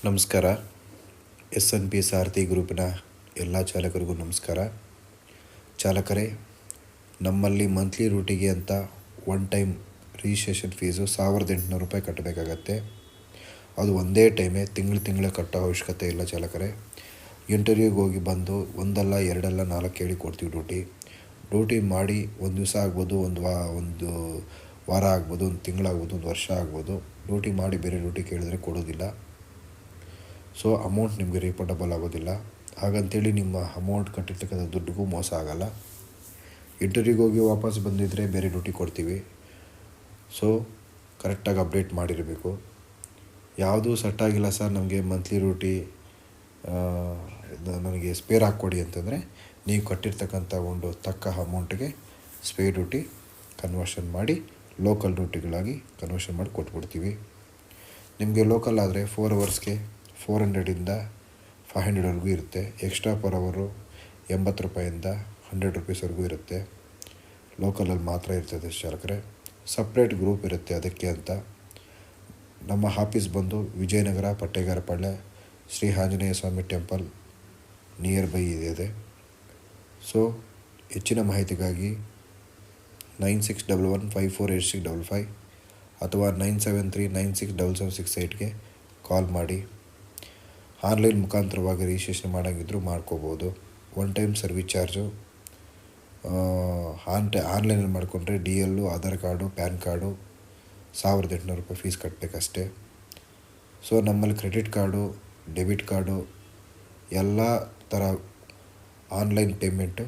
ನಮಸ್ಕಾರ. SNP ಸಾರಥಿ ಗ್ರೂಪಿನ ಎಲ್ಲ ಚಾಲಕರಿಗೂ ನಮಸ್ಕಾರ. ಚಾಲಕರೇ, ನಮ್ಮಲ್ಲಿ ಮಂತ್ಲಿ ರೂಟಿಗೆ ಅಂತ ಒನ್ ಟೈಮ್ ರಿಜಿಸ್ಟ್ರೇಷನ್ ಫೀಸು 1800 ರೂಪಾಯಿ ಕಟ್ಟಬೇಕಾಗತ್ತೆ. ಅದು ಒಂದೇ ಟೈಮೇ ತಿಂಗಳ ಕಟ್ಟೋ ಅವಶ್ಯಕತೆ ಇಲ್ಲ ಚಾಲಕರೇ. ಇಂಟರ್ವ್ಯೂಗೆ ಹೋಗಿ ಬಂದು ಒಂದಲ್ಲ ಎರಡಲ್ಲ 4 ಹೇಳಿ ಕೊಡ್ತೀವಿ. ಡ್ಯೂಟಿ ಮಾಡಿ ಒಂದು ದಿವಸ ಆಗ್ಬೋದು, ಒಂದು ವಾರ ಆಗ್ಬೋದು, ಒಂದು ತಿಂಗಳಾಗ್ಬೋದು, ಒಂದು ವರ್ಷ ಆಗ್ಬೋದು. ಡ್ಯೂಟಿ ಮಾಡಿ ಬೇರೆ ಡ್ಯೂಟಿ ಕೇಳಿದ್ರೆ ಕೊಡೋದಿಲ್ಲ. ಸೊ ಅಮೌಂಟ್ ನಿಮಗೆ ರೀಫಂಡಬಲ್ ಆಗೋದಿಲ್ಲ. ಹಾಗಂತೇಳಿ ನಿಮ್ಮ ಅಮೌಂಟ್ ಕಟ್ಟಿರ್ತಕ್ಕಂಥ ದುಡ್ಡಿಗೂ ಮೋಸ ಆಗೋಲ್ಲ. ಇಂಟರ್ವ್ಯೂಗೆ ಹೋಗಿ ವಾಪಸ್ ಬಂದಿದ್ದರೆ ಬೇರೆ ಡ್ಯೂಟಿ ಕೊಡ್ತೀವಿ. ಸೊ ಕರೆಕ್ಟಾಗಿ ಅಪ್ಡೇಟ್ ಮಾಡಿರಬೇಕು. ಯಾವುದೂ ಸೆಟ್ ಆಗಿಲ್ಲ ಸರ್, ನಮಗೆ ಮಂತ್ಲಿ ಡ್ಯೂಟಿ ನನಗೆ ಸ್ಪೇರ್ ಹಾಕ್ಕೊಡಿ ಅಂತಂದರೆ ನೀವು ಕಟ್ಟಿರ್ತಕ್ಕಂಥ ಒಂದು ತಕ್ಕ ಅಮೌಂಟಿಗೆ ಸ್ಪೇರ್ ಡ್ಯೂಟಿ ಕನ್ವರ್ಷನ್ ಮಾಡಿ ಲೋಕಲ್ ಡ್ಯೂಟಿಗಳಾಗಿ ಕನ್ವರ್ಷನ್ ಮಾಡಿ ಕೊಟ್ಬಿಡ್ತೀವಿ. ನಿಮಗೆ ಲೋಕಲ್ ಆದರೆ 4 ಅವರ್ಸ್ಗೆ 400 500ವರೆಗೂ ಇರುತ್ತೆ. ಎಕ್ಸ್ಟ್ರಾ ಪರ್ ಅವರು 80 ರೂಪಾಯಿಂದ 100 ರೂಪೀಸ್ವರೆಗೂ ಇರುತ್ತೆ. ಲೋಕಲಲ್ಲಿ ಮಾತ್ರ ಇರ್ತದೆ ಚಾಲಕರೇ. ಸಪ್ರೇಟ್ ಗ್ರೂಪ್ ಇರುತ್ತೆ ಅದಕ್ಕೆ ಅಂತ. ನಮ್ಮ ಆಫೀಸ್ ಬಂದು ವಿಜಯನಗರ ಪಟ್ಟೇಗಾರಪಾಳ್ಯ ಶ್ರೀ ಆಂಜನೇಯ ಸ್ವಾಮಿ ಟೆಂಪಲ್ ನಿಯರ್ ಬೈ ಇದೆ. ಸೊ ಹೆಚ್ಚಿನ ಮಾಹಿತಿಗಾಗಿ 9611548655 ಅಥವಾ 9739677768ಗೆ ಕಾಲ್ ಮಾಡಿ. ಆನ್ಲೈನ್ ಮುಖಾಂತರವಾಗಿ ರಿಜಿಸ್ಟ್ರೇಷನ್ ಮಾಡೋಂಗಿದ್ರು ಮಾಡ್ಕೋಬೋದು. ಒನ್ ಟೈಮ್ ಸರ್ವಿಸ್ ಚಾರ್ಜು ಆನ್ಲೈನಲ್ಲಿ ಮಾಡಿಕೊಂಡ್ರೆ DL, Aadhaar card, PAN card 1800 ರೂಪಾಯಿ ಫೀಸ್ ಕಟ್ಟಬೇಕಷ್ಟೇ. ಸೊ ನಮ್ಮಲ್ಲಿ ಕ್ರೆಡಿಟ್ ಕಾರ್ಡು, ಡೆಬಿಟ್ ಕಾರ್ಡು ಎಲ್ಲ ಥರ ಆನ್ಲೈನ್ ಪೇಮೆಂಟು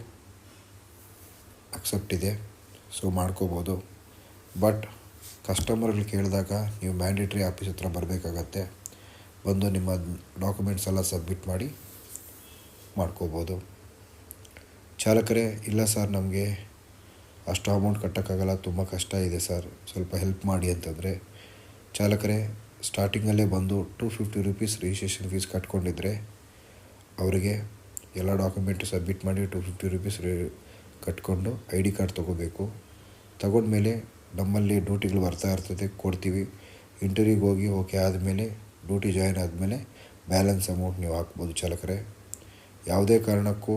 ಅಕ್ಸೆಪ್ಟ್ ಇದೆ. ಸೊ ಮಾಡ್ಕೋಬೋದು. ಬಟ್ ಕಸ್ಟಮರ್ಗಳು ಕೇಳಿದಾಗ ನೀವು ಮ್ಯಾಂಡೇಟ್ರಿ ಆಫೀಸ್ ಹತ್ರ ಬರಬೇಕಾಗತ್ತೆ. ಬಂದು ನಿಮ್ಮ ಡಾಕ್ಯುಮೆಂಟ್ಸ್ ಎಲ್ಲ ಸಬ್ಮಿಟ್ ಮಾಡಿ ಮಾಡ್ಕೋಬೋದು. ಚಾಲಕರೇ, ಇಲ್ಲ ಸರ್ ನಮಗೆ ಅಷ್ಟು ಅಮೌಂಟ್ ಕಟ್ಟೋಕ್ಕಾಗಲ್ಲ, ತುಂಬ ಕಷ್ಟ ಇದೆ ಸರ್, ಸ್ವಲ್ಪ ಹೆಲ್ಪ್ ಮಾಡಿ ಅಂತಂದರೆ, ಚಾಲಕರೇ ಸ್ಟಾರ್ಟಿಂಗಲ್ಲೇ ಬಂದು 250 ರೂಪೀಸ್ ರಿಜಿಸ್ಟ್ರೇಷನ್ ಫೀಸ್ ಕಟ್ಕೊಂಡಿದ್ರೆ ಅವರಿಗೆ ಎಲ್ಲ ಡಾಕ್ಯುಮೆಂಟು ಸಬ್ಮಿಟ್ ಮಾಡಿ 250 ರೂಪೀಸ್ ಕಟ್ಕೊಂಡು ID ಕಾರ್ಡ್ ತೊಗೋಬೇಕು. ತಗೊಂಡ್ಮೇಲೆ ನಮ್ಮಲ್ಲಿ ಡ್ಯೂಟಿಗಳು ಬರ್ತಾ ಇರ್ತದೆ, ಕೊಡ್ತೀವಿ. ಇಂಟರ್ವ್ಯೂಗೆ ಹೋಗಿ ಓಕೆ ಆದಮೇಲೆ ಡ್ಯೂಟಿ ಜಾಯಿನ್ ಆದಮೇಲೆ ಬ್ಯಾಲೆನ್ಸ್ ಅಮೌಂಟ್ ನೀವು ಹಾಕ್ಬೋದು ಚಾಲಕರೇ. ಯಾವುದೇ ಕಾರಣಕ್ಕೂ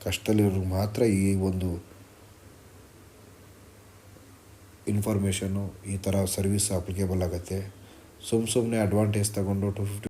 ಕಷ್ಟದಲ್ಲಿರೋರು ಮಾತ್ರ ಈ ಒಂದು ಇನ್ಫಾರ್ಮೇಷನ್ನು ಈ ಥರ ಸರ್ವಿಸ್ ಅಪ್ಲಿಕೇಬಲ್ ಆಗುತ್ತೆ. ಸುಮ್ಮನೆ ಅಡ್ವಾಂಟೇಜ್ ತಗೊಂಡು 250